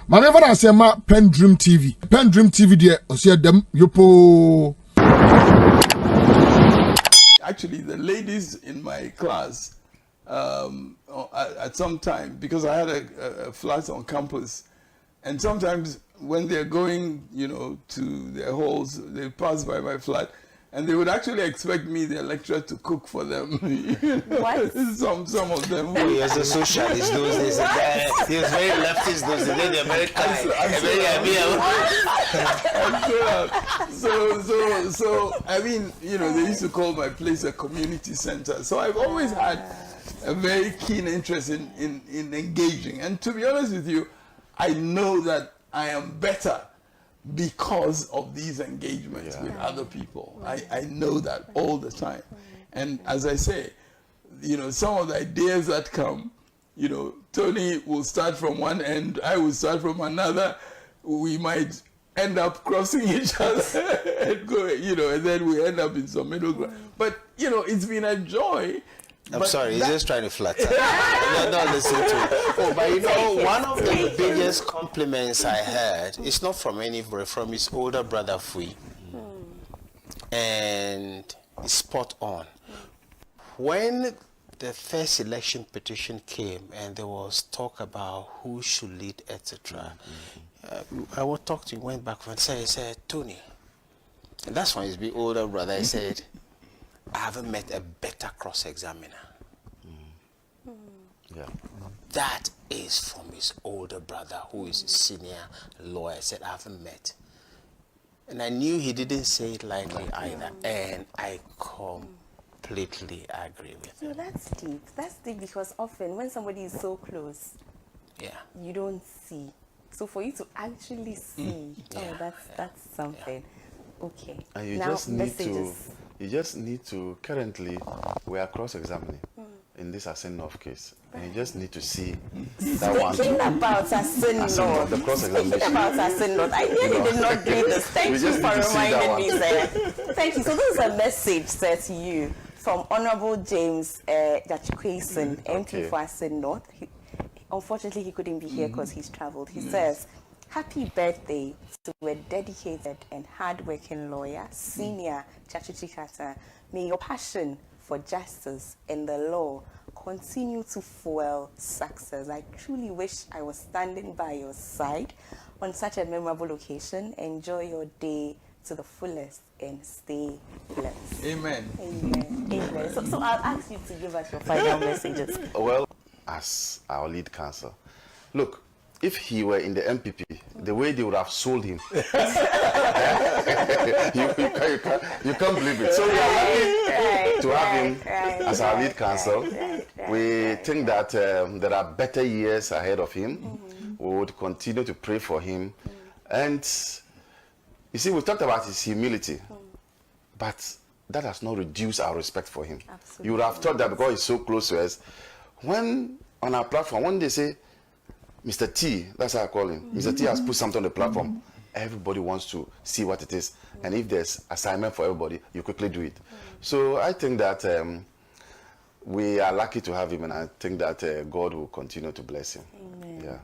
Maneva na sema PENDREAM TV. PENDREAM TV there osia dem yopo. Actually, the ladies in my class at some time, because I had a flat on campus, and sometimes when they're going, to their halls, they pass by my flat, and they would actually expect me, their lecturer, to cook for them. What? Some of them. He was a socialist those days. He was very leftist those days. They're very kind. So I mean, they used to call my place a community center. So I've always had a very keen interest in engaging. And to be honest with you, I know that I am better because of these engagements with other people. I know that all the time. And as I say, some of the ideas that come, Tony will start from one end, I will start from another. We might end up crossing each other and go, and then we end up in some middle ground. But, it's been a joy. I'm sorry, he's just trying to flatter. Not listen to it. Oh, but one of the biggest compliments I heard, it's not from anybody, from his older brother Fui. And it's spot on. When the first election petition came and there was talk about who should lead, etc., I would talk to him, went back and said, Tony, and that's when his big older brother, I said, I haven't met a better cross-examiner. Yeah. That is from his older brother, who is a senior lawyer. I said, I haven't met. And I knew he didn't say it lightly either. And I completely agree with him. So that's deep. That's deep because often when somebody is so close, you don't see. So for you to actually see, that's something. Okay. And you now, just need to, currently, we are cross-examining in this Asin-North case. And you just need to see that one. Speaking about Asin-North, the cross-examination. I really did not do this. Thank you for reminding me, sir. Thank you. So this is a message, sir, to you from Honorable James Gyakye Quayson, MP for Asin-North. Unfortunately, he couldn't be here because he's traveled. He says, happy birthday to a dedicated and hard-working lawyer, senior Tsatsu. May your passion for justice and the law continue to fuel success. I truly wish I was standing by your side on such a memorable occasion. Enjoy your day to the fullest and stay blessed. Amen. Amen. Amen. So I'll ask you to give us your final messages. Well, as our lead counsel, look, if he were in the MPP, the way they would have sold him, you can't believe it. So we are lucky to have him as our lead counsel. We think that there are better years ahead of him. We would continue to pray for him. And you see, we talked about his humility, but that has not reduced our respect for him. Absolutely. You would have thought that because he's so close to us, when on our platform, when they say, Mr. T, that's how I call him. Mr. T has put something on the platform. Everybody wants to see what it is. And if there's assignment for everybody, you quickly do it. So I think that we are lucky to have him, and I think that God will continue to bless him. Amen. Yeah.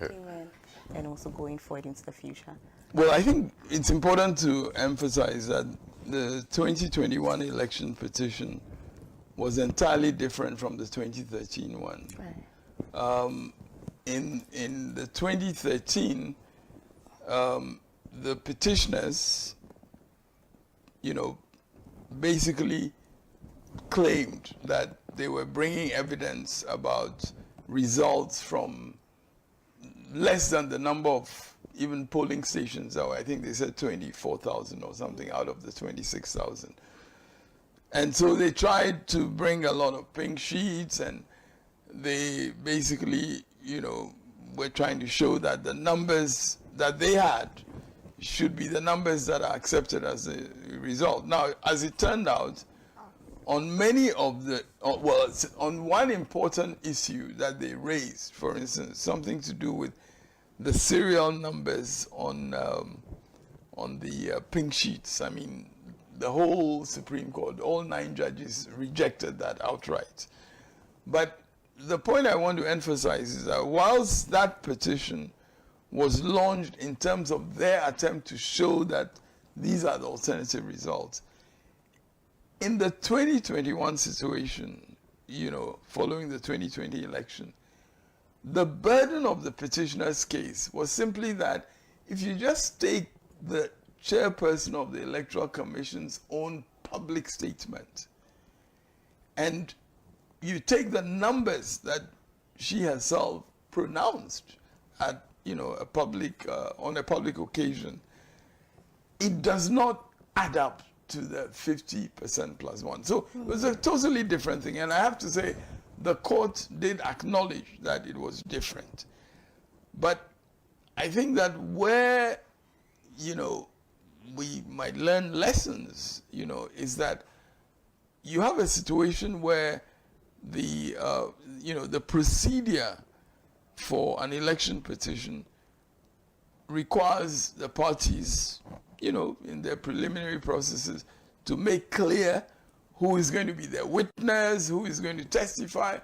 Amen. And also going forward into the future. Well, I think it's important to emphasize that the 2021 election petition was entirely different from the 2013 one. Right. In the 2013, the petitioners, basically claimed that they were bringing evidence about results from less than the number of even polling stations. I think they said 24,000 or something out of the 26,000. And so they tried to bring a lot of pink sheets, and they basically, were trying to show that the numbers that they had should be the numbers that are accepted as a result. Now, as it turned out, on many of the, on one important issue that they raised, for instance, something to do with the serial numbers on the pink sheets. I mean, the whole Supreme Court, all 9 judges rejected that outright. But the point I want to emphasize is that whilst that petition was launched in terms of their attempt to show that these are the alternative results, in the 2021 situation, you know, following the 2020 election, the burden of the petitioner's case was simply that if you just take the chairperson of the Electoral Commission's own public statement and you take the numbers that she herself pronounced at, you know, a public on a public occasion, it does not add up to the 50% plus one. So it was a totally different thing. And I have to say, the court did acknowledge that it was different. But I think that where, you know, we might learn lessons, you know, is that you have a situation where the, you know, the procedure for an election petition requires the parties, you know, in their preliminary processes to make clear who is going to be their witness, who is going to testify.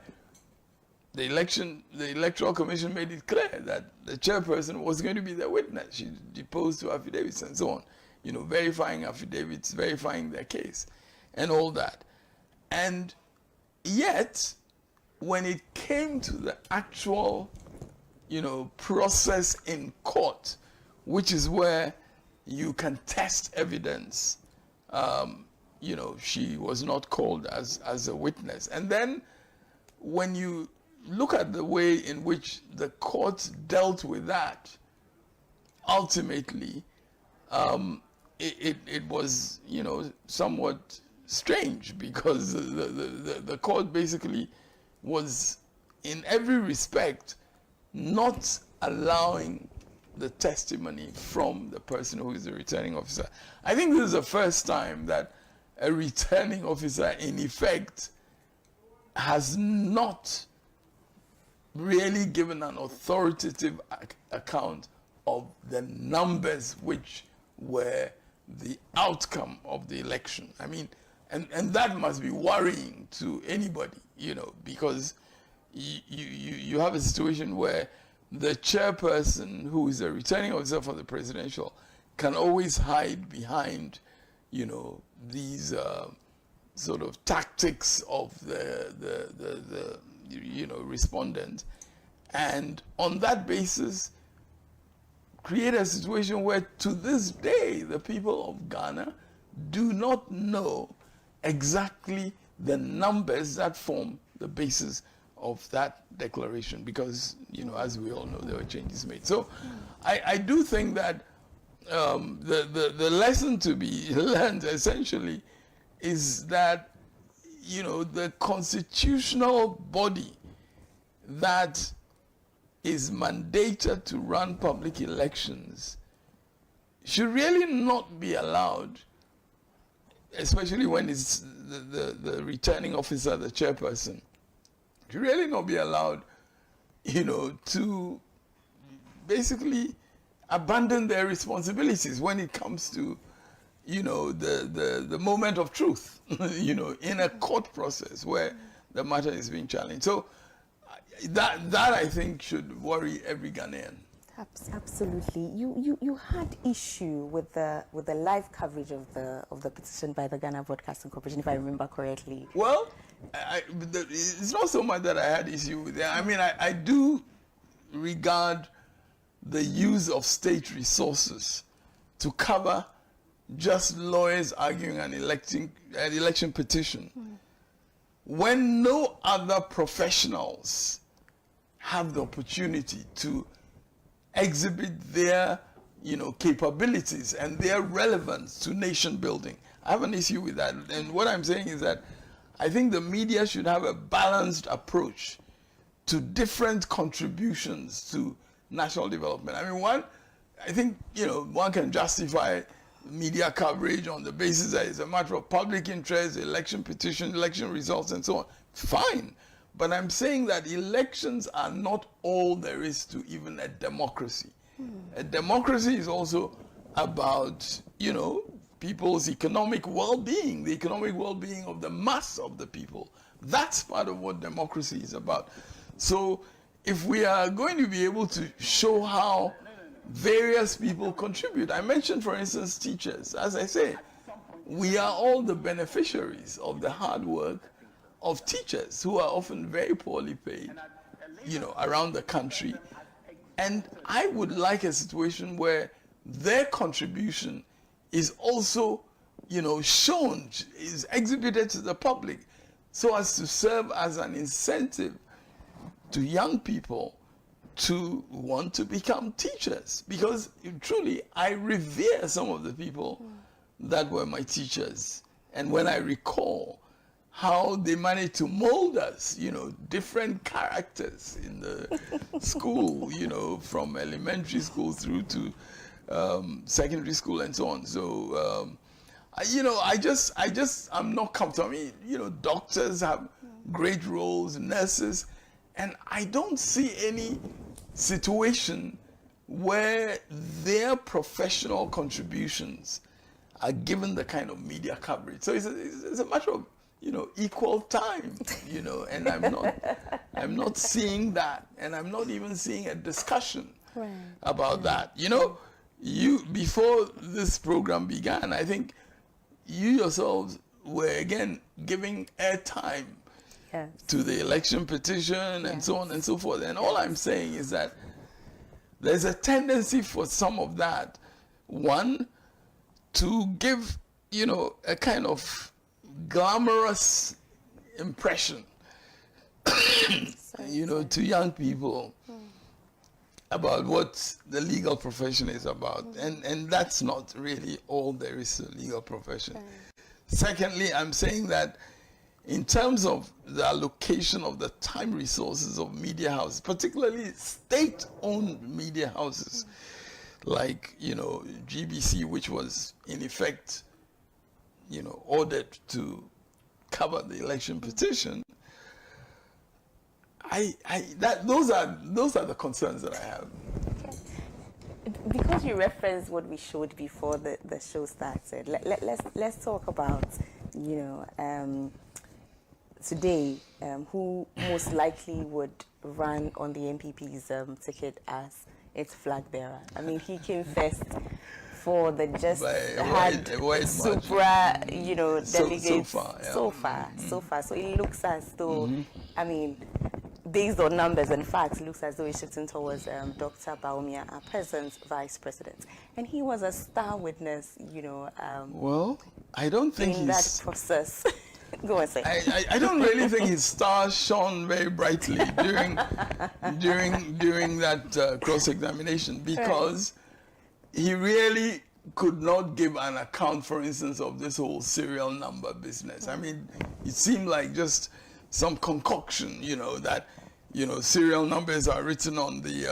The Electoral Commission made it clear that the chairperson was going to be their witness. She deposed to affidavits and so on, you know, verifying affidavits, verifying their case, and all that. And yet, when it came to the actual, you know, process in court, which is where you can test evidence, you know, she was not called as a witness. And then when you look at the way in which the court dealt with that, ultimately, it was, you know, somewhat strange, because the court basically was, in every respect, not allowing the testimony from the person who is the returning officer. I think this is the first time that a returning officer, in effect, has not really given an authoritative account of the numbers which were the outcome of the election. I mean, and that must be worrying to anybody, you know, because you have a situation where the chairperson, who is a returning officer for the presidential, can always hide behind, you know, these sort of tactics of the you know, respondent, and on that basis create a situation where to this day the people of Ghana do not know exactly the numbers that form the basis of that declaration, because, you know, as we all know, there were changes made. So I do think that the lesson to be learned essentially is that, you know, the constitutional body that is mandated to run public elections should really not be allowed, especially when it's the returning officer, the chairperson, should really not be allowed, you know, to basically abandon their responsibilities when it comes to, you know, the moment of truth, you know, in a court process where the matter is being challenged. So that I think should worry every Ghanaian. Absolutely. You had issue with the live coverage of the petition by the Ghana Broadcasting Corporation, if I remember correctly. Well, it's not so much that I had issue with it. I mean, I do regard the use of state resources to cover just lawyers arguing an election petition when no other professionals have the opportunity to exhibit their, you know, capabilities and their relevance to nation building. I have an issue with that. And what I'm saying is that I think the media should have a balanced approach to different contributions to national development. I mean, I think, you know, one can justify media coverage on the basis that it's a matter of public interest, election petition, election results, and so on. Fine. But I'm saying that elections are not all there is to even a democracy. A democracy is also about, you know, people's economic well-being, the economic well-being of the mass of the people, That's part of what democracy is about. So if we are going to be able to show how various people contribute, I mentioned, for instance, teachers. As I say, we are all the beneficiaries of the hard work of teachers who are often very poorly paid, around the country. And I would like a situation where their contribution is also, shown, is exhibited to the public, so as to serve as an incentive to young people to want to become teachers. Because truly, I revere some of the people that were my teachers. And when I recall how they managed to mold us, different characters in the school, from elementary school through to secondary school and so on. So, I'm not comfortable. I mean, doctors have great roles, nurses, and I don't see any situation where their professional contributions are given the kind of media coverage. So it's a matter of, equal time, and I'm not seeing that, and I'm not even seeing a discussion about that. Before this program began, I think you yourselves were again giving airtime to the election petition and so on and so forth. And all I'm saying is that there's a tendency for some of that, one, to give, a kind of glamorous impression, to young people about what the legal profession is about. And that's not really all there is to the legal profession. Secondly, I'm saying that in terms of the allocation of the time resources of media houses, particularly state-owned media houses, like, GBC, which was in effect, ordered to cover the election petition, those are the concerns that I have. Okay. Because you referenced what we showed before the show started, let's talk about, today, who most likely would run on the MPP's ticket as its flag bearer. I mean, he came first for the just had supra, delegates so far. So it looks as though, I mean, based on numbers and facts, it looks as though it's shifting towards Dr. Bawumia, our present vice president. And he was a star witness, well, I don't think in that process. Go and say. I don't really think his star shone very brightly during that cross-examination, because he really could not give an account, for instance, of this whole serial number business. I mean, it seemed like just some concoction, that serial numbers are written on the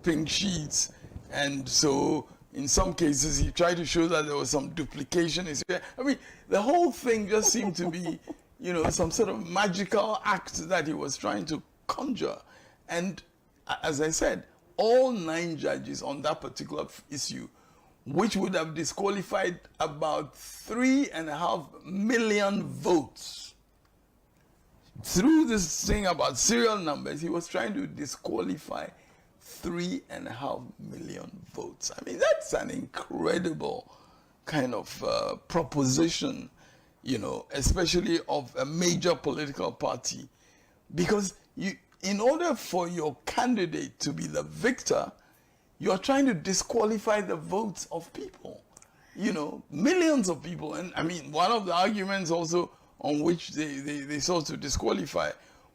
pink sheets, and so in some cases he tried to show that there was some duplication. I mean, the whole thing just seemed to be, some sort of magical act that he was trying to conjure. And as I said, all 9 judges on that particular issue, which would have disqualified about 3.5 million votes. Through this thing about serial numbers, he was trying to disqualify 3.5 million votes. I mean, that's an incredible kind of proposition, especially of a major political party. Because in order for your candidate to be the victor, you're trying to disqualify the votes of people, millions of people. And I mean, one of the arguments also on which they sought to disqualify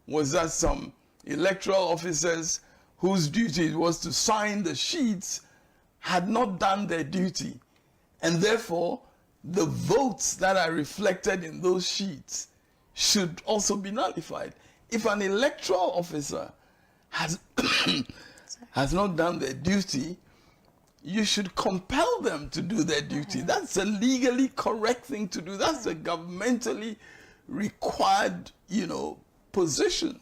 was that some electoral officers whose duty it was to sign the sheets had not done their duty. And therefore, the votes that are reflected in those sheets should also be nullified. If an electoral officer has not done their duty, you should compel them to do their duty. That's a legally correct thing to do. That's a governmentally required, position,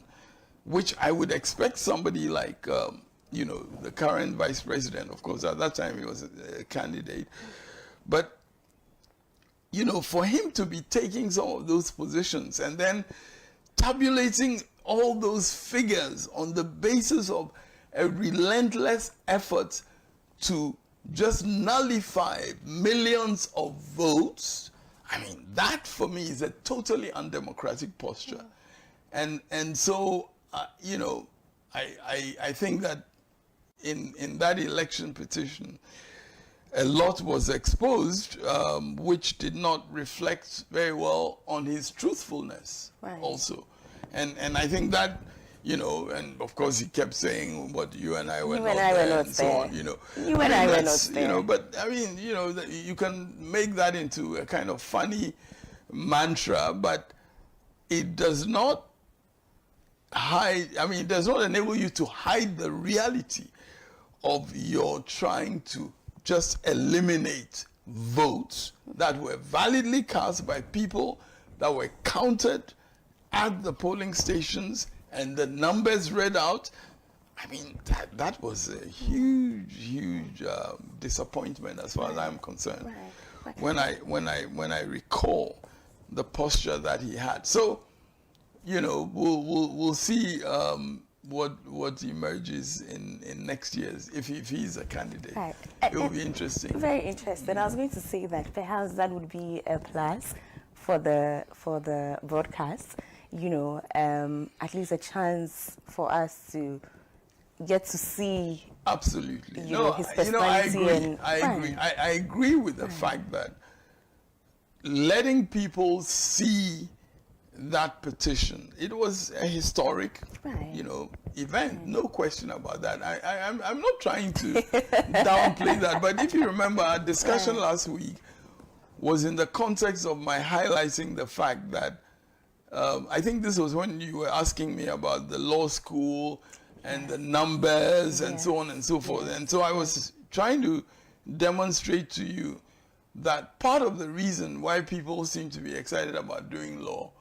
which I would expect somebody like, the current vice president, of course, at that time he was a candidate. But, you know, for him to be taking some of those positions and then tabulating all those figures on the basis of a relentless effort to just nullify millions of votes, I mean, that for me is a totally undemocratic posture. And so, you know, I think that in that election petition, a lot was exposed, which did not reflect very well on his truthfulness also. And I think that, you know, and of course he kept saying what you and I were not there and so on, you know. You and I were not there. You know, but I mean, you know, you can make that into a kind of funny mantra, but it does not hide, I mean, it does not enable you to hide the reality of your trying to just eliminate votes that were validly cast by people that were counted at the polling stations and the numbers read out. I mean, that was a huge disappointment as far as I'm concerned. Right. When I recall the posture that he had. So, you know, we'll see what emerges in next year's if he's a candidate. Right. It will be interesting. Very interesting. I was going to say that perhaps that would be a plus for the broadcast. You know, at least a chance for us to get to see. Absolutely. You know, his personality. You know, I agree. I agree with the fact that letting people see that petition, it was a historic, you know, event. No question about that. I'm not trying to downplay that, but if you remember, our discussion last week was in the context of my highlighting the fact that I think this was when you were asking me about the law school and the numbers and so on and so forth. And so I was trying to demonstrate to you that part of the reason why people seem to be excited about doing law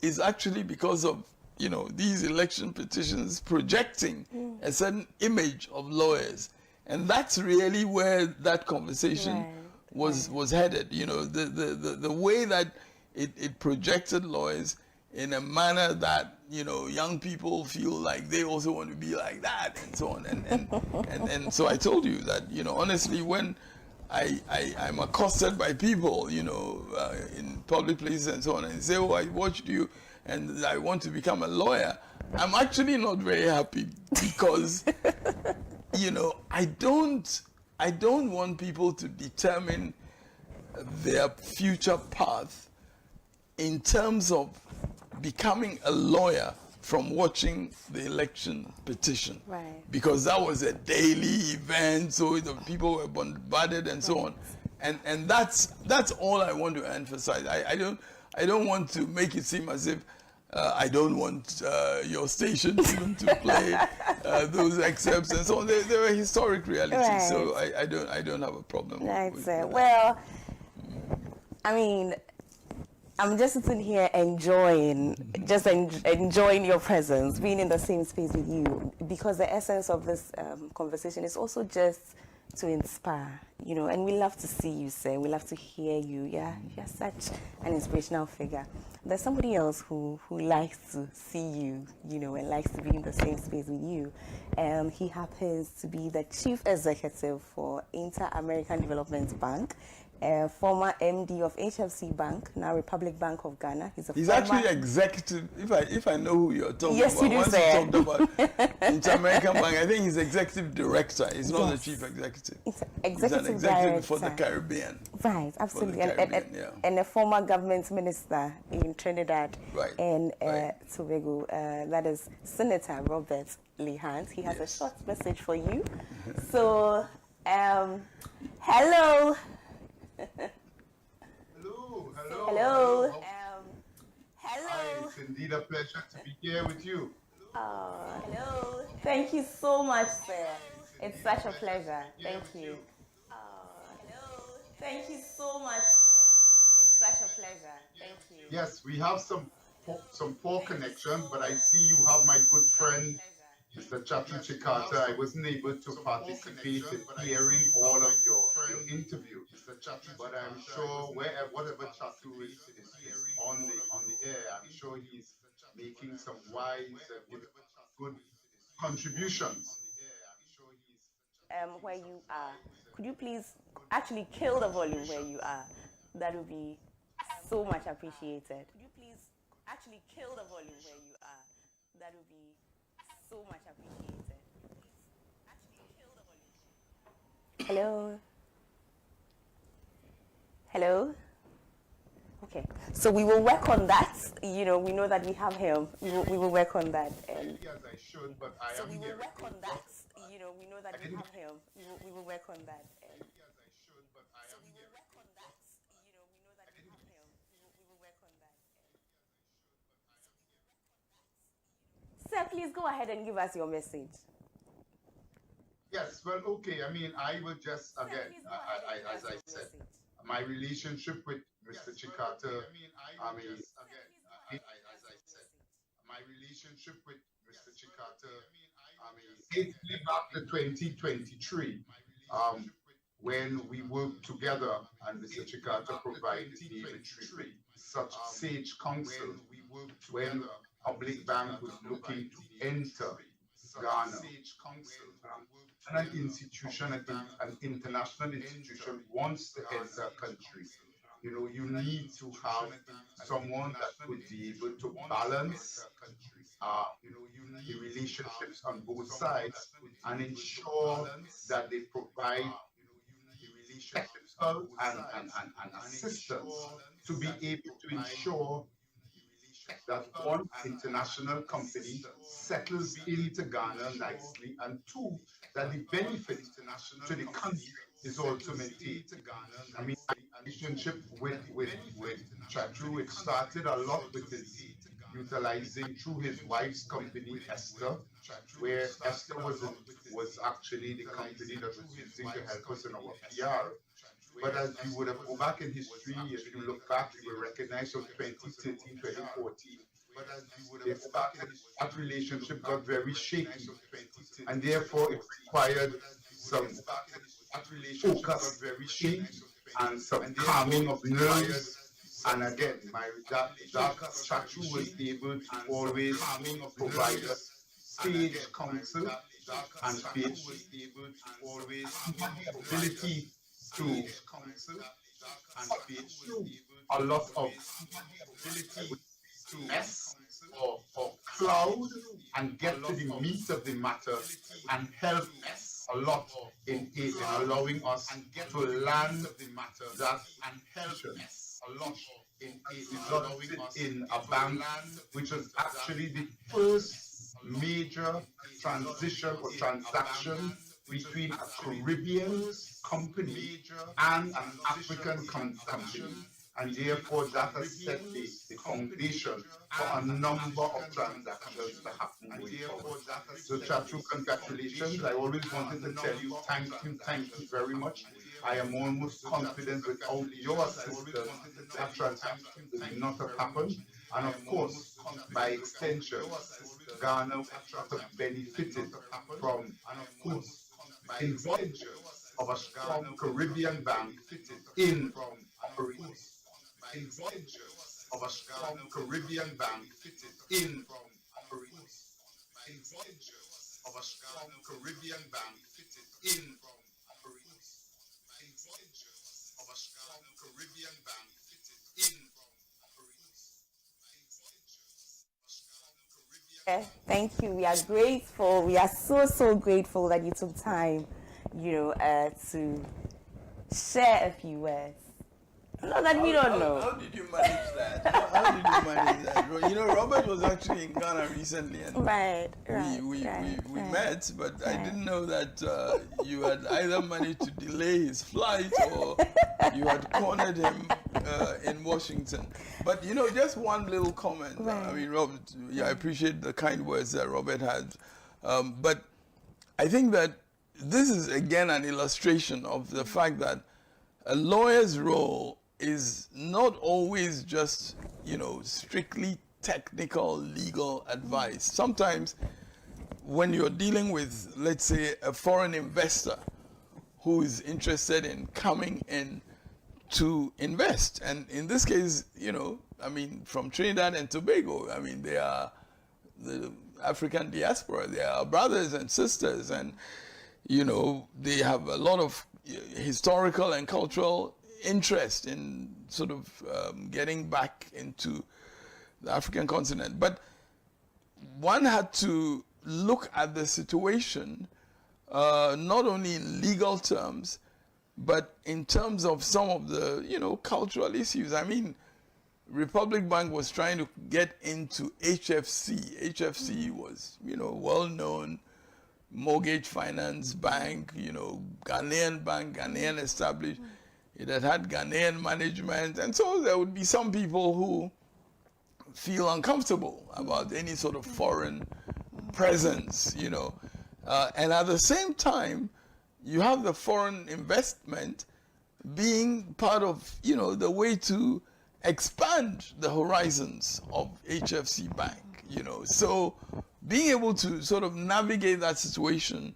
is actually because of, you know, these election petitions projecting a certain image of lawyers. And that's really where that conversation was headed. You know, the way that it projected lawyers in a manner that, you know, young people feel like they also want to be like that and so on. And so I told you that, you know, honestly, when I'm accosted by people, you know, in public places and so on, and say, oh, I watched you and I want to become a lawyer, I'm actually not very happy because, you know, I don't want people to determine their future path in terms of becoming a lawyer from watching the election petition. Because that was a daily event, so the people were bombarded and so on. And that's all I want to emphasize. I don't want to make it seem as if I don't want your station even to play those excerpts and so on. They were historic realities, so I don't have a problem with that. Well, I mean, I'm just sitting here enjoying your presence, being in the same space with you, because the essence of this conversation is also just to inspire, you know, and we love to see you, sir. We love to hear you. Yeah, you're such an inspirational figure. There's somebody else who likes to see you, you know, and likes to be in the same space with you. He happens to be the chief executive for Inter-American Development Bank. Former MD of HFC Bank, now Republic Bank of Ghana. He's actually executive. If I know who you're talking about, you do, once you talked about Inter-American Bank, I think he's executive director. He's not the chief executive. He's an executive director for the Caribbean. Right, absolutely. And a former government minister in Trinidad and Tobago. That is Senator Robert Lee Hunt. He has a short message for you. So, hello. Hello. Hello. Hi, it's indeed a pleasure to be here with you. Hello. Thank you so much, sir. It's such a pleasure. Thank you. Hello. Thank you so much, sir. It's such a pleasure. Thank you. Yes, we have some poor connection, but I see you have my good friend, Mr. Mr. Tsatsu, I wasn't able to participate in hearing all of your interview, but I'm sure whatever Tsatsu is on the air, I'm sure he's making some wise and good contributions. Where you are, could you please actually kill the volume where you are? That would be so much appreciated. Could you please actually kill the volume where you are? That would be so much appreciated. Hello? Hello? Okay, so we will work on that. You know, we know that we have him. We will work on that. Yes, I should, but I am We will work on that. You know, we know that we have him. We will work on that. Yes, I should, but I am We will work on that. You know, we know that we have him. We will work on that. Sir, please go ahead and give us your message. Yes, well, okay. I mean, I will just, again, as I said, my relationship with Mr. Tsikata, my relationship with Mr. Tsikata, dates back to 2023, when we worked together and Mr. Tsikata provided me with such sage counsel when Public Bank was looking to enter Ghana. An institution, an international institution wants to enter a country. You know, you need to have someone that would be able to balance the relationships on both sides and ensure that they provide technical and assistance to be able to ensure that one, international company settles into Ghana nicely, and two, that the benefit to the country is also maintained. I mean, my relationship with Tsatsu, it started a lot with his utilizing through his wife's company, Esther, where Esther was actually the company that was using to help us in our PR. But as you would have go back in history, if you look back, you will recognize from 2013, 2014, that relationship got very shaky, and therefore it required some focus and some calming of nerves. And again, that Tsatsu was able to always provide us sage counsel and ability to a lot of mess or cloud and get to the meat of the matter and help a lot in allowing us to land that and help a lot in a bank, which was actually the first major transition or transaction between a Caribbean company and an African company. And therefore that has set the foundation for a number of transactions to happen going forward. So Tsatsu, congratulations. I always wanted to tell you thank you very much. I am almost confident without your assistance that transaction would not have happened. And of course, by extension, Ghana would have benefited from involvement of a strong Caribbean bank in operating. Of a strong Caribbean bank in operating. Of a strong Caribbean bank in operating. Of a strong Caribbean bank in operating. Thank you. We are grateful. We are so grateful that you took time, you know, to share a few words. Not that we don't know. How did you manage that? How did you manage that? You know, Robert was actually in Ghana recently, and we met, but I didn't know that you had either managed to delay his flight or you had cornered him in Washington. But you know, just one little comment. I mean, Robert, I appreciate the kind words that Robert had, but I think that this is again an illustration of the fact that a lawyer's role is not always just, you know, strictly technical legal advice. Sometimes when you're dealing with, let's say, a foreign investor who is interested in coming in to invest, and in this case, you know, I mean, from Trinidad and Tobago, I mean, they are the African diaspora, they are brothers and sisters, and, you know, they have a lot of historical and cultural interest in sort of getting back into the African continent. But one had to look at the situation not only in legal terms, but in terms of some of the, you know, cultural issues. I mean, Republic Bank was trying to get into HFC. HFC was, you know, well-known mortgage finance bank, you know, Ghanaian bank, Ghanaian established. It had Ghanaian management, and so there would be some people who feel uncomfortable about any sort of foreign presence, you know. And at the same time, you have the foreign investment being part of, you know, the way to expand the horizons of HFC Bank, you know. So being able to sort of navigate that situation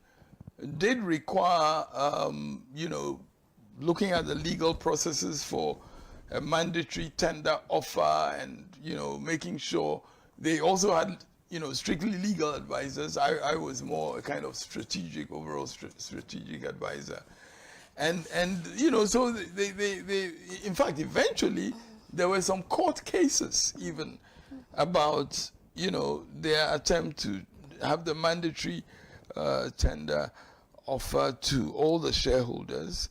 did require, you know, looking at the legal processes for a mandatory tender offer, and, you know, making sure they also had, you know, strictly legal advisors. I was more a kind of strategic, overall strategic advisor. And you know, so they in fact, eventually, there were some court cases even about, you know, their attempt to have the mandatory tender offer to all the shareholders.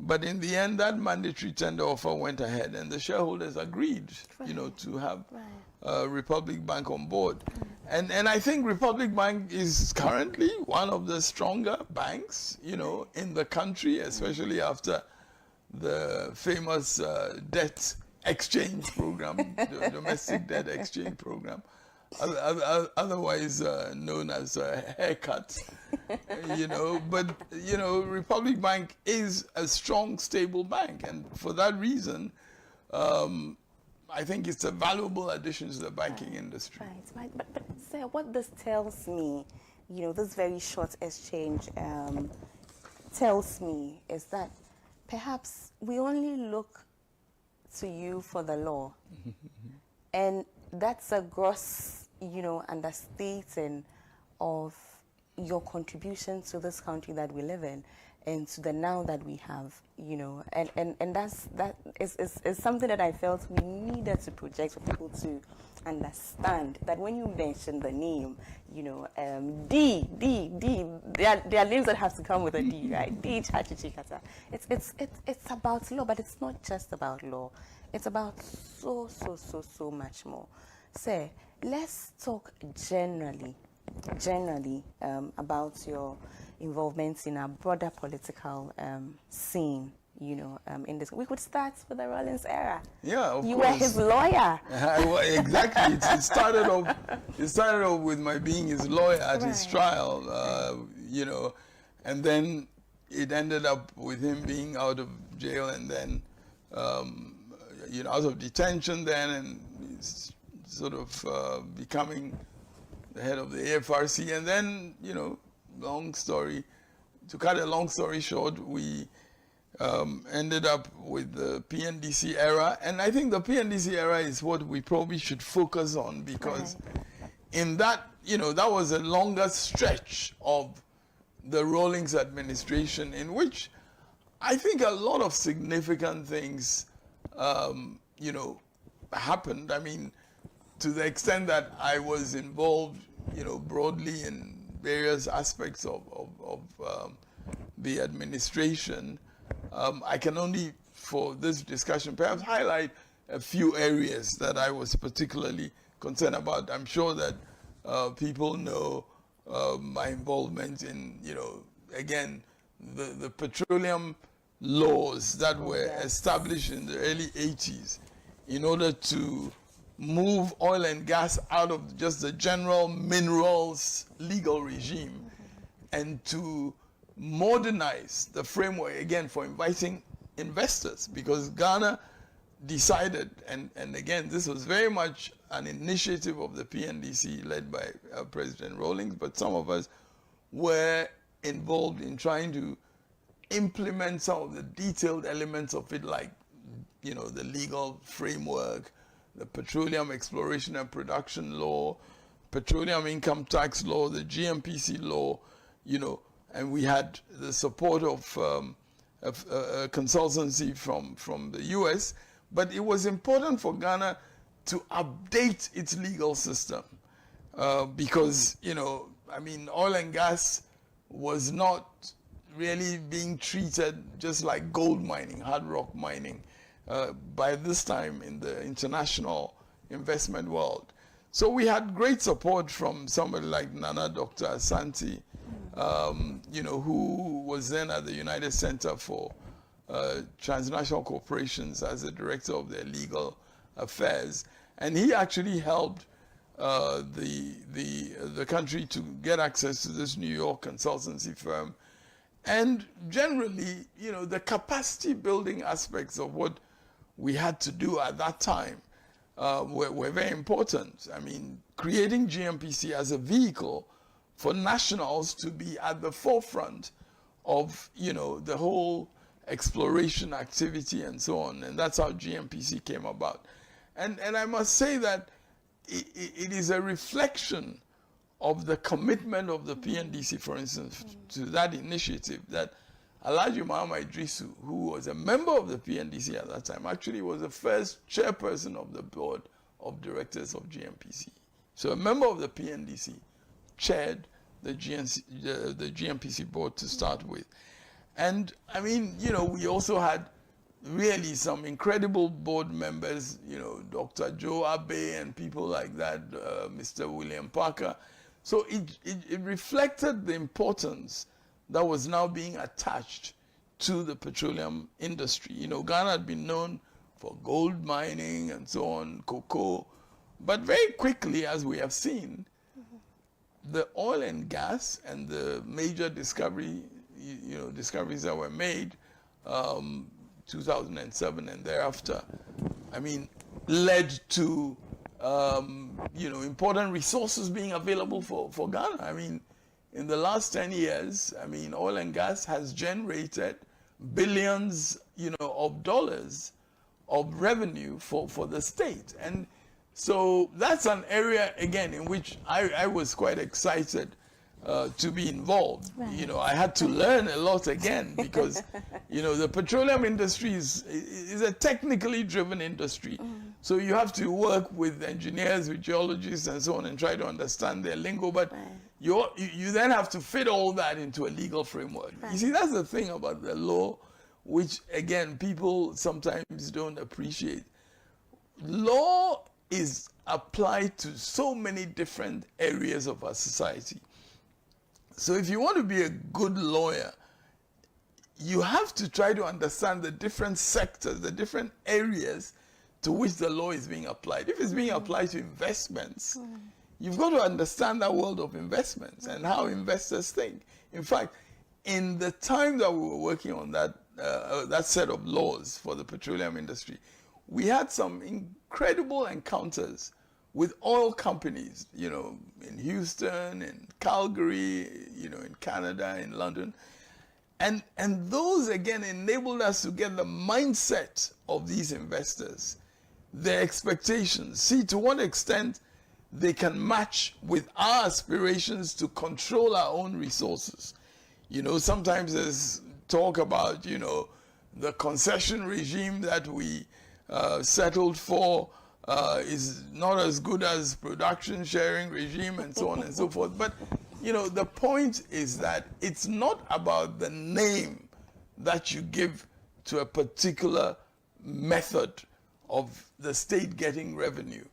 But in the end, that mandatory tender offer went ahead, and the shareholders agreed, you know, to have Republic Bank on board. And I think Republic Bank is currently one of the stronger banks, you know, in the country, especially after the famous debt exchange program, the domestic debt exchange program, otherwise known as a haircut, you know. But, you know, Republic Bank is a strong, stable bank, and for that reason, I think it's a valuable addition to the banking industry. Right. But sir, what this tells me, you know, this very short exchange tells me is that perhaps we only look to you for the law, and that's a gross, you know, understating of your contribution to this country that we live in and to the now that we have, you know, and that is something that I felt we needed to project for people to understand, that when you mention the name, you know, D, there are names that have to come with a D, right? D, Tsikata. It's about law, but it's not just about law. It's about so much more. So let's talk generally about your involvement in a broader political scene, you know, in this. We could start with the Rawlings era. Yeah, of course. You were his lawyer. Exactly. It started off with my being his lawyer at his trial, you know, and then it ended up with him being out of jail, and then, you know, out of detention then, and he's sort of becoming the head of the AFRC, and then, you know, to cut a long story short, we ended up with the PNDC era, and I think the PNDC era is what we probably should focus on, because in that, you know, that was a longer stretch of the Rawlings administration in which I think a lot of significant things, you know, happened. I mean, to the extent that I was involved, you know, broadly in various aspects of the administration. I can only, for this discussion, perhaps highlight a few areas that I was particularly concerned about. I'm sure that people know my involvement in, you know, again, the petroleum laws that were established in the early 80s in order to move oil and gas out of just the general minerals legal regime and to modernize the framework again for inviting investors, because Ghana decided, and again, this was very much an initiative of the PNDC led by President Rawlings, but some of us were involved in trying to implement some of the detailed elements of it, like, you know, the legal framework, the Petroleum Exploration and Production Law, Petroleum Income Tax Law, the GMPC law, you know, and we had the support of a consultancy from the US. But it was important for Ghana to update its legal system because, you know, I mean, oil and gas was not really being treated just like gold mining, hard rock mining, by this time in the international investment world. So we had great support from somebody like Nana Dr. Asante, you know, who was then at the United Center for Transnational Corporations as the director of their legal affairs. And he actually helped the country to get access to this New York consultancy firm. And generally, you know, the capacity building aspects of what we had to do at that time were very important. I mean, creating GMPC as a vehicle for nationals to be at the forefront of, you know, the whole exploration activity and so on. And that's how GMPC came about. And I must say that it is a reflection of the commitment of the PNDC, for instance, to that initiative, that Alhaji Mahama Idrisu, who was a member of the PNDC at that time, actually was the first chairperson of the board of directors of GMPC. So a member of the PNDC chaired the GMPC board to start with. And I mean, you know, we also had really some incredible board members, you know, Dr. Joe Abe and people like that, Mr. William Parker. So it reflected the importance that was now being attached to the petroleum industry. You know, Ghana had been known for gold mining and so on, cocoa, but very quickly, as we have seen, the oil and gas and the major discoveries that were made, 2007 and thereafter, I mean, led to you know, important resources being available for Ghana. I mean, in the last 10 years, I mean, oil and gas has generated billions, you know, of dollars of revenue for the state. And so that's an area, again, in which I was quite excited to be involved. Right. You know, I had to learn a lot again because, you know, the petroleum industry is a technically driven industry. So you have to work with engineers, with geologists and so on and try to understand their lingo. But you then have to fit all that into a legal framework. Right. You see, that's the thing about the law, which, again, people sometimes don't appreciate. Law is applied to so many different areas of our society. So if you want to be a good lawyer, you have to try to understand the different sectors, the different areas to which the law is being applied. If it's being applied to investments, you've got to understand that world of investments and how investors think. In fact, in the time that we were working on that set of laws for the petroleum industry, we had some incredible encounters with oil companies, you know, in Houston, in Calgary, you know, in Canada, in London. And those, again, enabled us to get the mindset of these investors, their expectations, see to what extent they can match with our aspirations to control our own resources. You know, sometimes there's talk about, you know, the concession regime that we settled for is not as good as production sharing regime and so on and so forth. But, you know, the point is that it's not about the name that you give to a particular method of the state getting revenue.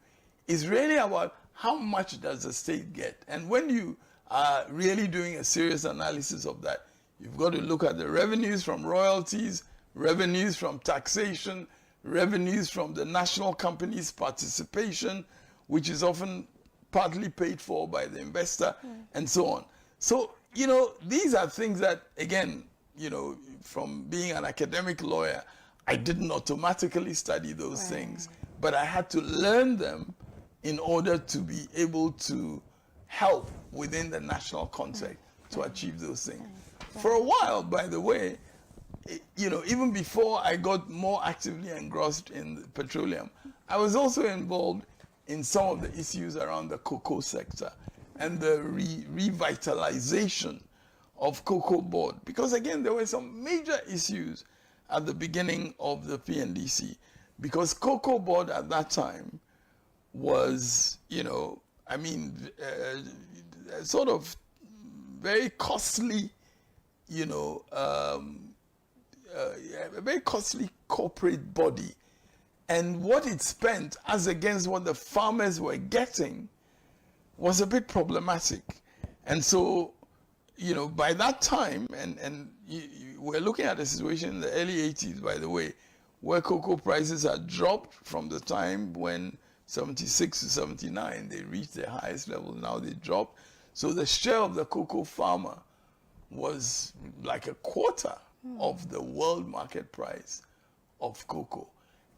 It's really about how much does the state get. And when you are really doing a serious analysis of that, you've got to look at the revenues from royalties, revenues from taxation, revenues from the national company's participation, which is often partly paid for by the investor, and so on. So, you know, these are things that, again, you know, from being an academic lawyer, I didn't automatically study those things, but I had to learn them in order to be able to help within the national context to achieve those things. For a while, by the way, you know, even before I got more actively engrossed in petroleum, I was also involved in some of the issues around the cocoa sector and the revitalization of cocoa board. Because again, there were some major issues at the beginning of the PNDC, because cocoa board at that time was, you know, I mean, sort of very costly, you know, a very costly corporate body. And what it spent as against what the farmers were getting was a bit problematic. And so, you know, by that time, and we're looking at a situation in the early 80s, by the way, where cocoa prices had dropped from the time when 76 to 79, they reached their highest level. Now they dropped. So the share of the cocoa farmer was like a quarter of the world market price of cocoa.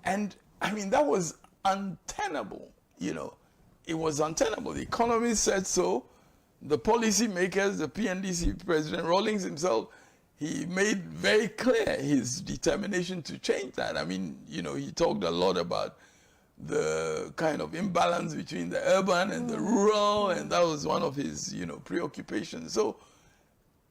And I mean, that was untenable, you know. It was untenable. The economists said so. The policy makers, the PNDC President Rawlings himself, he made very clear his determination to change that. I mean, you know, he talked a lot about the kind of imbalance between the urban and the rural, and that was one of his, you know, preoccupations. So,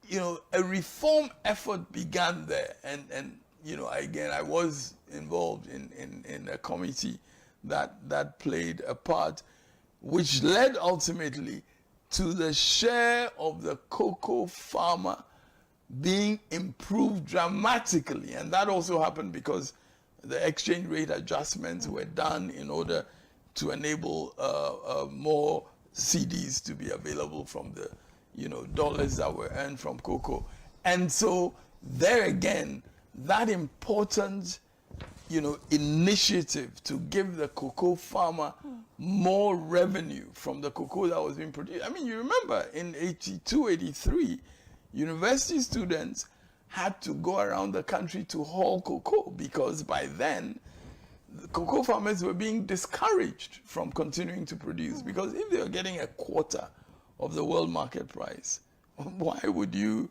you know, a reform effort began there, and you know, again, I was involved in a committee that played a part, which led ultimately to the share of the cocoa farmer being improved dramatically. And that also happened because the exchange rate adjustments were done in order to enable more CDs to be available from the, you know, dollars that were earned from cocoa. And so there again, that important, you know, initiative to give the cocoa farmer more revenue from the cocoa that was being produced. I mean, you remember in 82, 83, university students had to go around the country to haul cocoa, because by then the cocoa farmers were being discouraged from continuing to produce, because if they were getting a quarter of the world market price, why would you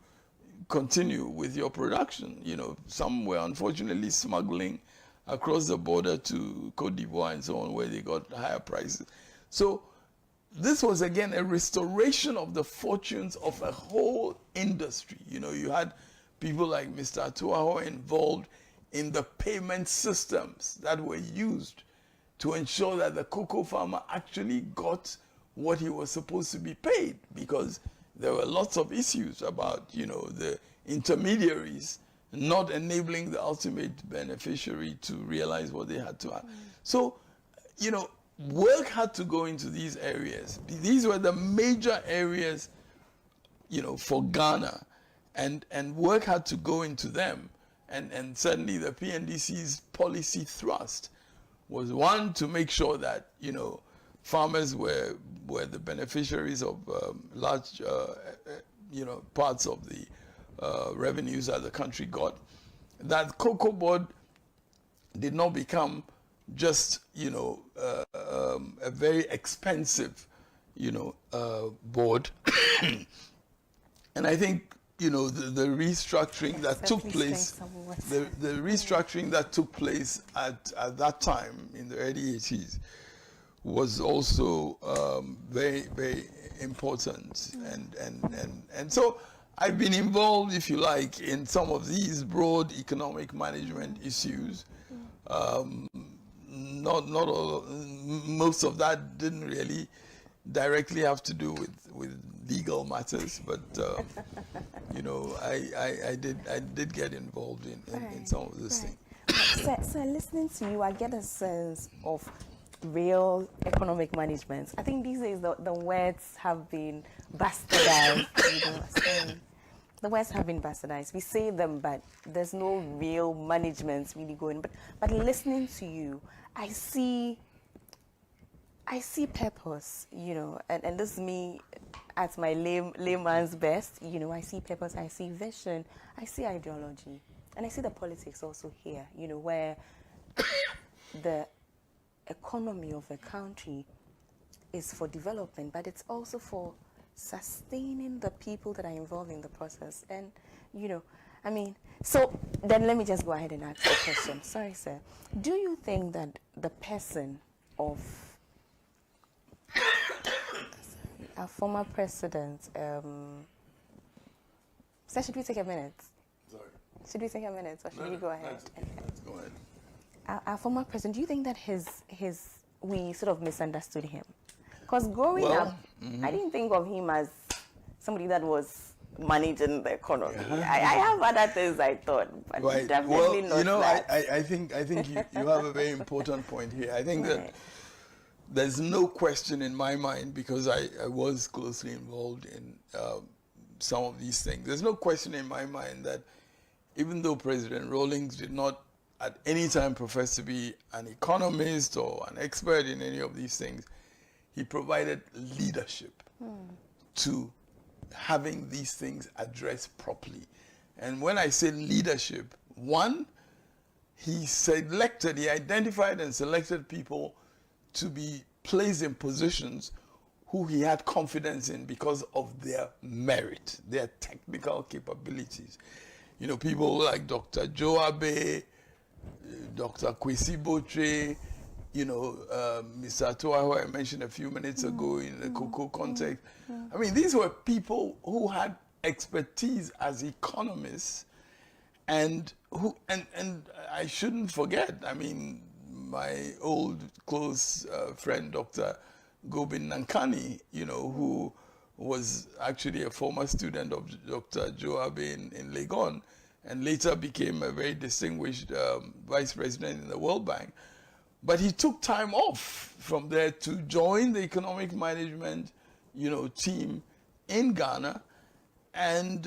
continue with your production? You know, some were unfortunately smuggling across the border to Cote d'Ivoire and so on, where they got higher prices. So this was again a restoration of the fortunes of a whole industry. You know, you had people like Mr. Atuaho involved in the payment systems that were used to ensure that the cocoa farmer actually got what he was supposed to be paid, because there were lots of issues about, you know, the intermediaries not enabling the ultimate beneficiary to realize what they had to have. So, you know, work had to go into these areas. These were the major areas, you know, for Ghana, and work had to go into them. And certainly the PNDC's policy thrust was, one, to make sure that, you know, farmers were the beneficiaries of large, you know, parts of the revenues that the country got. That cocoa board did not become just, you know, a very expensive, you know, board. And I think, you know, the restructuring that took place, the restructuring that took place at that time in the early 80s was also very, very important. And so I've been involved, if you like, in some of these broad economic management issues. Not all, most of that didn't really directly have to do with legal matters, but you know, I did get involved in some of those things. So listening to you, I get a sense of real economic management. I think these days the words have been bastardized. You know, so the words have been bastardized. We say them, but there's no real management really going. But listening to you, I see purpose, you know, and this is me at my layman's best, you know. I see purpose, I see vision, I see ideology. And I see the politics also here, you know, where the economy of a country is for development, but it's also for sustaining the people that are involved in the process. And, you know, I mean, so then let me just go ahead and ask the question. Sorry, sir. Do you think that the person of our former president, sir, should we take a minute? Sorry. Should we take a minute, or should we go ahead? Let's go ahead. Our former president, do you think that we sort of misunderstood him? Because growing up, I didn't think of him as somebody that was managing the economy. I have other things I thought, but Right. definitely Well, not you know, that. I think you have a very important point here. I think that there's no question in my mind, because I was closely involved in some of these things. There's no question in my mind that even though President Rawlings did not at any time profess to be an economist or an expert in any of these things, he provided leadership to having these things addressed properly. And when I say leadership, one, he identified and selected people to be placed in positions who he had confidence in because of their merit, their technical capabilities. You know, people like Dr. Joabe, Dr. Kwesi Botre, you know, Mr. Toa, who I mentioned a few minutes ago in the cocoa context. I mean, these were people who had expertise as economists, and I shouldn't forget, I mean, my old close friend, Dr. Gobin Nankani, you know, who was actually a former student of Dr. Joabe in Legon, and later became a very distinguished vice president in the World Bank. But he took time off from there to join the economic management, you know, team in Ghana. And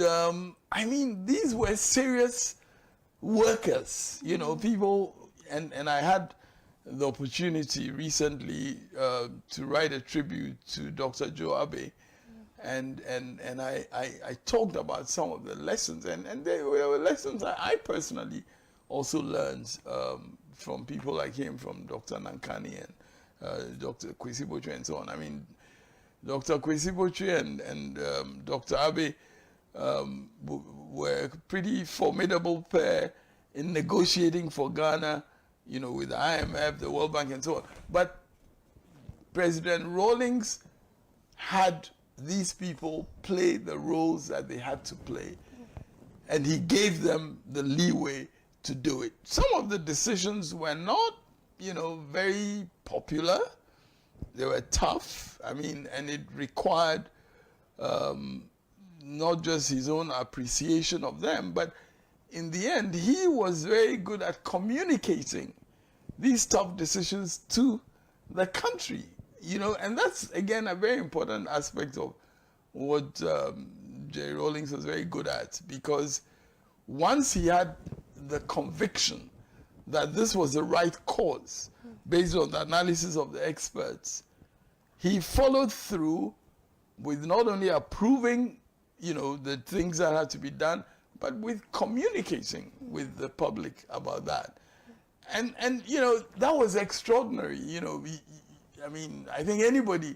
I mean, these were serious workers, you know, people. And I had the opportunity recently to write a tribute to Dr. Joabe. And I talked about some of the lessons, and there were lessons I personally also learned from people like him, from Dr. Nankani and Dr. Kwesi Botre and so on. I mean, Dr. Kwesi Botre and Dr. Abe were a pretty formidable pair in negotiating for Ghana, you know, with the IMF, the World Bank and so on. But President Rawlings had these people play the roles that they had to play, and he gave them the leeway to do it. Some of the decisions were not, you know, very popular. They were tough. I mean, and it required not just his own appreciation of them, but in the end, he was very good at communicating these tough decisions to the country, you know, and that's, again, a very important aspect of what Jerry Rawlings was very good at, because once he had the conviction that this was the right cause, based on the analysis of the experts, he followed through with not only approving, you know, the things that had to be done, but with communicating with the public about that. And you know, that was extraordinary. You know, I mean, I think anybody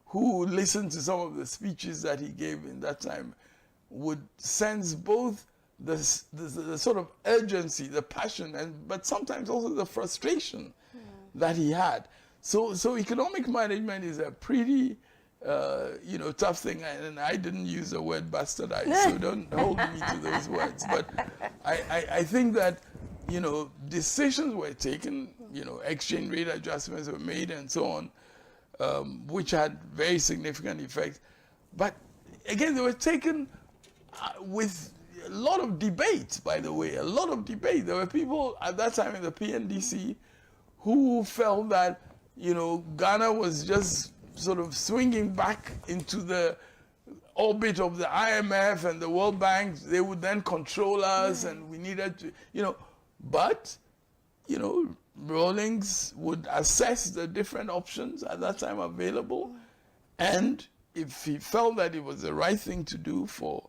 who listened to some of the speeches that he gave in that time would sense both the sort of urgency, the passion, but sometimes also the frustration that he had. So economic management is a pretty you know, tough thing, and I didn't use the word bastardized, so don't hold me to those words. But I think that, you know, decisions were taken, you know, exchange rate adjustments were made and so on, which had very significant effects. But again, they were taken with a lot of debate, by the way, a lot of debate. There were people at that time in the PNDC who felt that, you know, Ghana was just sort of swinging back into the orbit of the IMF and the World Bank. They would then control us, and we needed to, you know, but, you know, Rawlings would assess the different options at that time available, and if he felt that it was the right thing to do for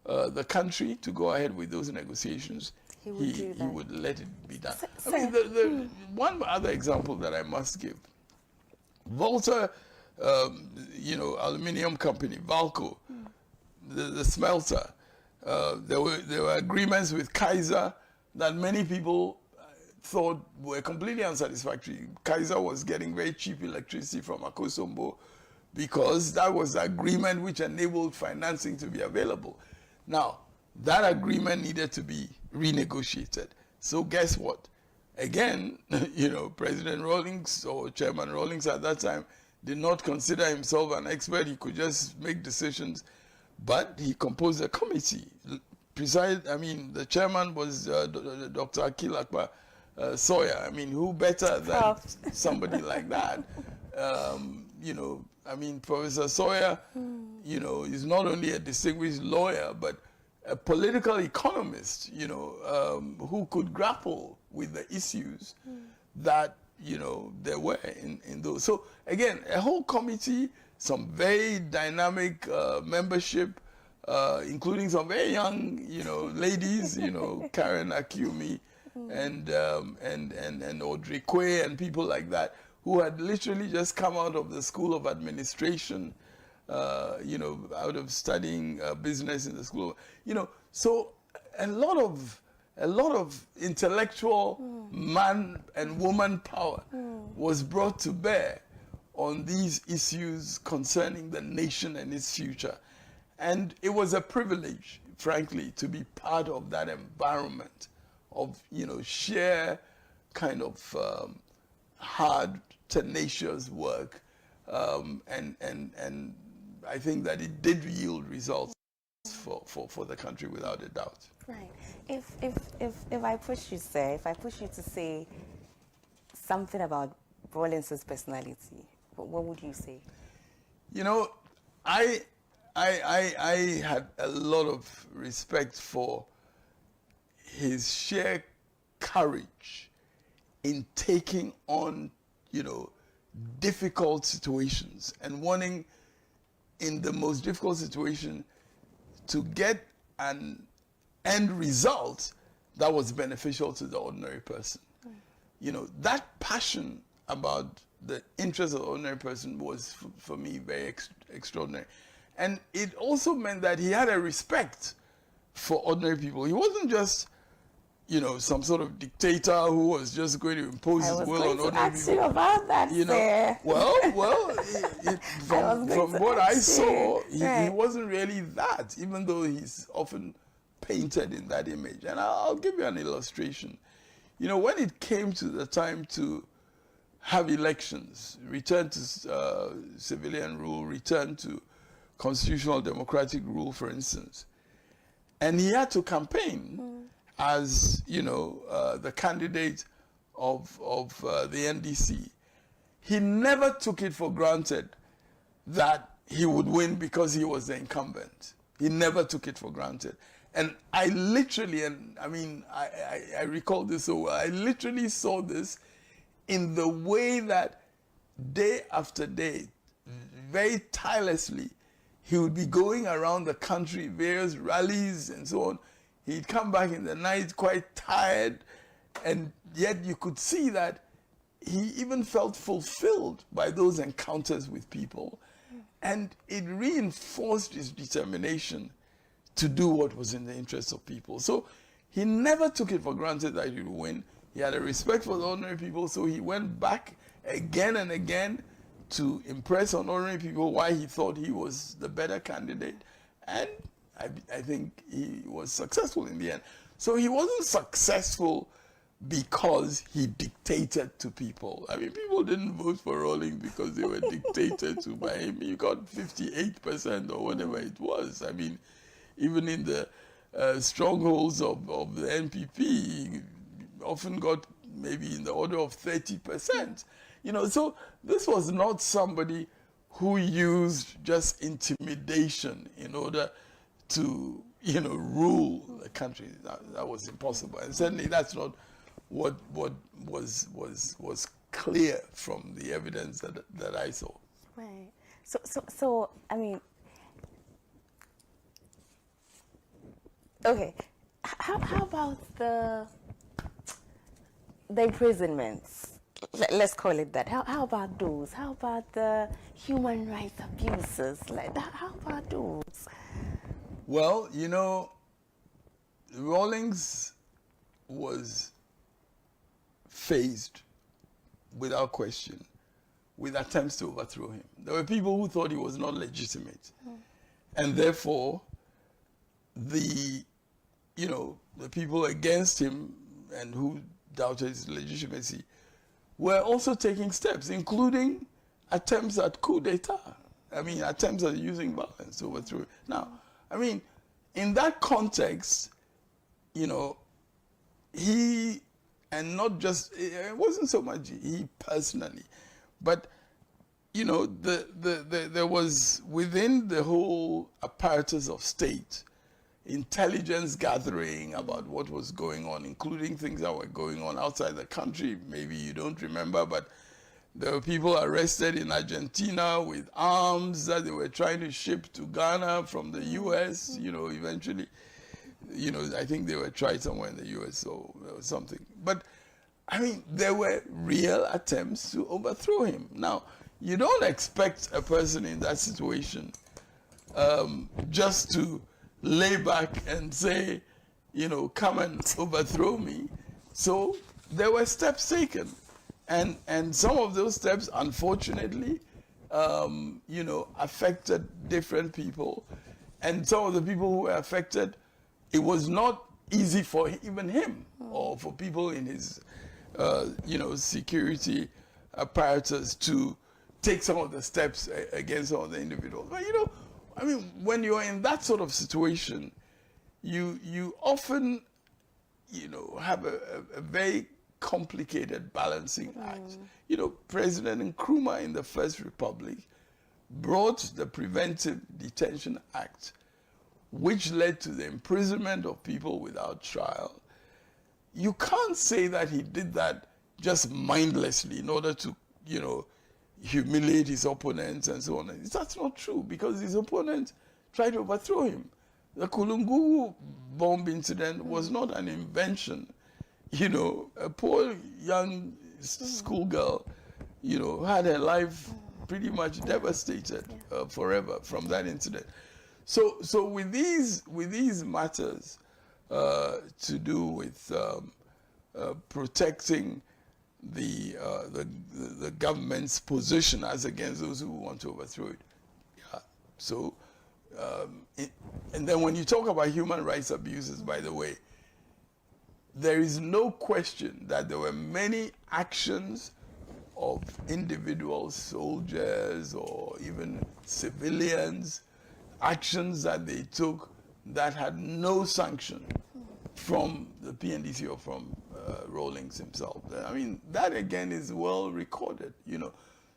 the country to go ahead with those negotiations, he would let it be done. I mean, the one other example that I must give, Volta, aluminium company, Valco, the smelter, there were agreements with Kaiser that many people thought were completely unsatisfactory. Kaiser was getting very cheap electricity from Akosombo because that was the agreement which enabled financing to be available. Now, that agreement needed to be renegotiated. So guess what? Again, President Rawlings or Chairman Rawlings at that time did not consider himself an expert. He could just make decisions, but he composed a committee. The chairman was Dr. Akil Akbar Sawyer. I mean, who better than somebody like that? Professor Sawyer, is not only a distinguished lawyer, but a political economist, who could grapple with the issues that, there were in those. So again, a whole committee, some very dynamic membership, including some very young, ladies, Karen Akiumi and Audrey Quay and people like that, who had literally just come out of the School of Administration, out of studying business in the school, so a lot of intellectual man and woman power was brought to bear on these issues concerning the nation and its future. And it was a privilege, frankly, to be part of that environment of, sheer kind of hard, tenacious work. And I think that it did yield results for the country without a doubt. Right. If I push you, sir, if I push you to say something about Rawlings's personality, what would you say? I had a lot of respect for his sheer courage in taking on, difficult situations and wanting, in the most difficult situation, to get an end result that was beneficial to the ordinary person. That passion about the interest of the ordinary person was, for me, very extraordinary. And it also meant that he had a respect for ordinary people. He wasn't just, some sort of dictator who was just going to impose his will on ordinary people. You about that, sir. From what I saw, he wasn't really that, even though he's often painted in that image. And I'll give you an illustration. When it came to the time to have elections, return to civilian rule, return to constitutional democratic rule, for instance, and he had to campaign as, the candidate of the NDC, he never took it for granted that he would win because he was the incumbent. He never took it for granted. And I literally, I recall this so well, I literally saw this in the way that day after day, very tirelessly, he would be going around the country, various rallies and so on. He'd come back in the night quite tired, and yet you could see that he even felt fulfilled by those encounters with people. And it reinforced his determination to do what was in the interest of people. So he never took it for granted that he would win. He had a respect for the ordinary people, so he went back again and again to impress on ordinary people why he thought he was the better candidate. And I think he was successful in the end. So he wasn't successful because he dictated to people. People didn't vote for Rawlings because they were dictated to by him. He got 58% or whatever it was. Even in the strongholds of the NPP, he often got maybe in the order of 30%. So this was not somebody who used just intimidation in order to, rule the country. That was impossible. And certainly that's not what was clear from the evidence that I saw. Right. So okay. How about the imprisonments? Let's call it that. How about those? How about the human rights abuses? Like that, how about those? Well, Rawlings was faced, without question, with attempts to overthrow him. There were people who thought he was not legitimate. And therefore, the people against him and who doubted his legitimacy were also taking steps, including attempts at coup d'etat. I mean, attempts at using violence to overthrow him. Now, I mean, in that context, he, and not just, it wasn't so much he personally, but, there was within the whole apparatus of state, intelligence gathering about what was going on, including things that were going on outside the country. Maybe you don't remember, but there were people arrested in Argentina with arms that they were trying to ship to Ghana from the U.S., eventually. I think they were tried somewhere in the U.S. or something. But, I mean, there were real attempts to overthrow him. Now, you don't expect a person in that situation just to lay back and say, come and overthrow me. So there were steps taken. And some of those steps, unfortunately, affected different people. And some of the people who were affected, it was not easy for even him or for people in his, security apparatus to take some of the steps against some of the individuals. But, I mean, when you're in that sort of situation, you often, have a very complicated balancing act. President Nkrumah in the First Republic brought the Preventive Detention Act, which led to the imprisonment of people without trial. You can't say that he did that just mindlessly in order to, humiliate his opponents and so on. That's not true, because his opponents tried to overthrow him. The Kulungu bomb incident was not an invention. A poor young schoolgirl, had her life pretty much devastated forever from that incident. So with these matters to do with protecting the government's position as against those who want to overthrow it. Yeah. So, and then when you talk about human rights abuses, by the way, there is no question that there were many actions of individual soldiers or even civilians, actions that they took that had no sanction from the PNDC or from Rawlings himself. I mean, that again is well recorded,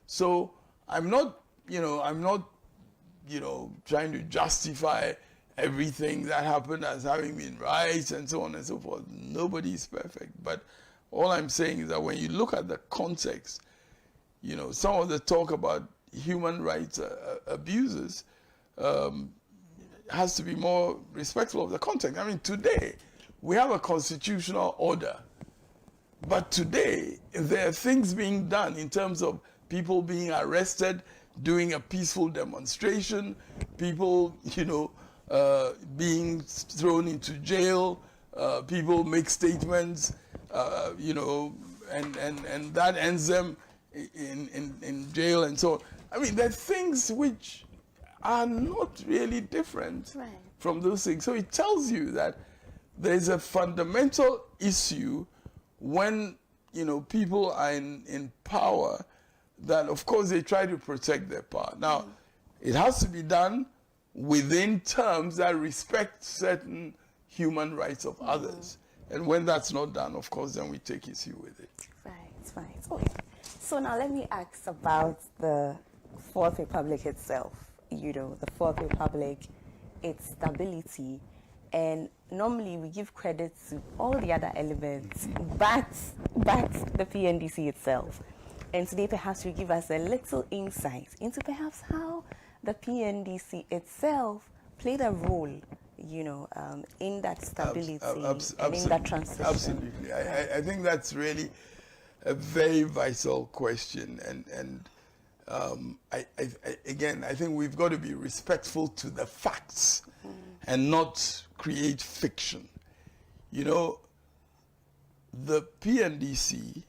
So I'm not trying to justify everything that happened as having been right and so on and so forth. Nobody is perfect. But all I'm saying is that when you look at the context, some of the talk about human rights abuses has to be more respectful of the context. I mean, today, we have a constitutional order. But today, there are things being done in terms of people being arrested, doing a peaceful demonstration, people, being thrown into jail, people make statements, and that ends them in jail and so on. I mean, there are things which are not really different from those things. So it tells you that there's a fundamental issue when, people are in power, that of course they try to protect their power. Now, it has to be done within terms that respect certain human rights of others. And when that's not done, of course, then we take issue with it. Right. Okay. So now let me ask about the Fourth Republic itself. The Fourth Republic, its stability, and normally we give credit to all the other elements, but the PNDC itself. And today perhaps you give us a little insight into perhaps how the PNDC itself played a role, you know, in that stability and in that transition? Absolutely. I think that's really a very vital question, and again, I think we've got to be respectful to the facts and not create fiction. You know, the PNDC,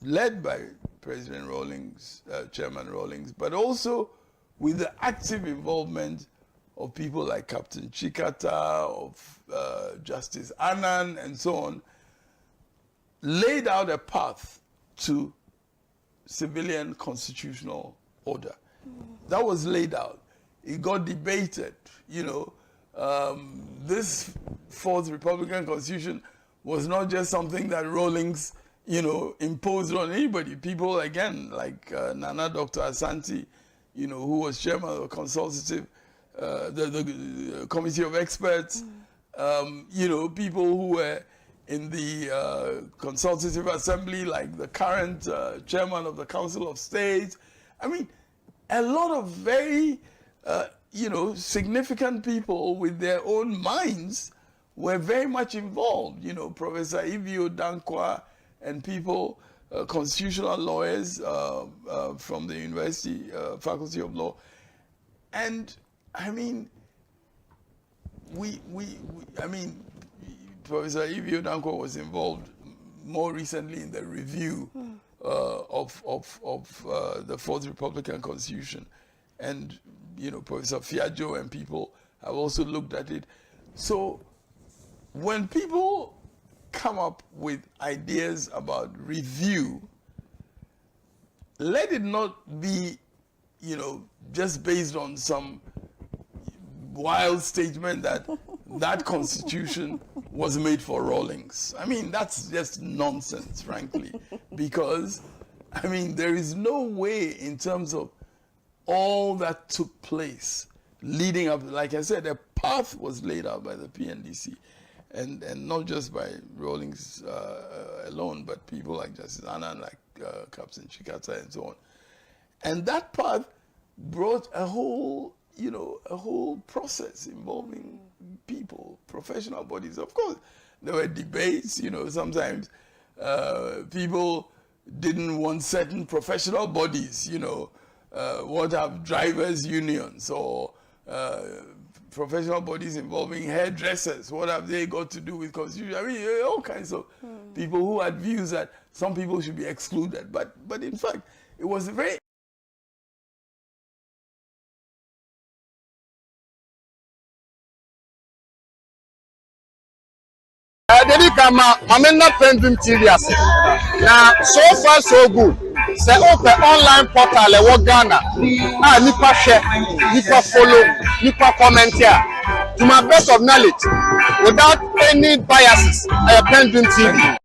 led by President Rawlings, Chairman Rawlings, but also with the active involvement of people like Captain Tsikata, of Justice Annan, and so on, laid out a path to civilian constitutional order. That was laid out. It got debated. You know, this Fourth Republican Constitution was not just something that Rawlings, you know, imposed on anybody. People, again, like Nana Dr. Asante, you know, who was chairman of the consultative, the committee of experts, you know, people who were in the consultative assembly, like the current chairman of the Council of State. I mean, a lot of very, you know, significant people with their own minds were very much involved. You know, Professor Ivio Dankwa and people, constitutional lawyers from the University Faculty of Law. And I mean, I mean, Professor Ivio Dankwa was involved more recently in the review of the Fourth Republican Constitution. And, you know, Professor Fiajo and people have also looked at it. So when people come up with ideas about review, let it not be, you know, just based on some wild statement that that constitution was made for Rawlings. I mean, that's just nonsense, frankly, because, I mean, there is no way in terms of all that took place leading up, like I said, a path was laid out by the PNDC, and not just by Rawlings alone, but people like Justice Annan, like Captain Tsikata, and so on. And that path brought a whole, you know, a whole process involving people, professional bodies. Of course, there were debates, you know, sometimes people didn't want certain professional bodies, you know, what have drivers' unions or professional bodies involving hairdressers, what have they got to do with constitution? I mean, all kinds of people who had views that some people should be excluded. But in fact, it was very PENDREAM TV now, so far so good. Say open online portal e wo Ghana. Nipa share, nipa follow, nipa comment here. To my best of knowledge, without any biases, PENDREAM TV.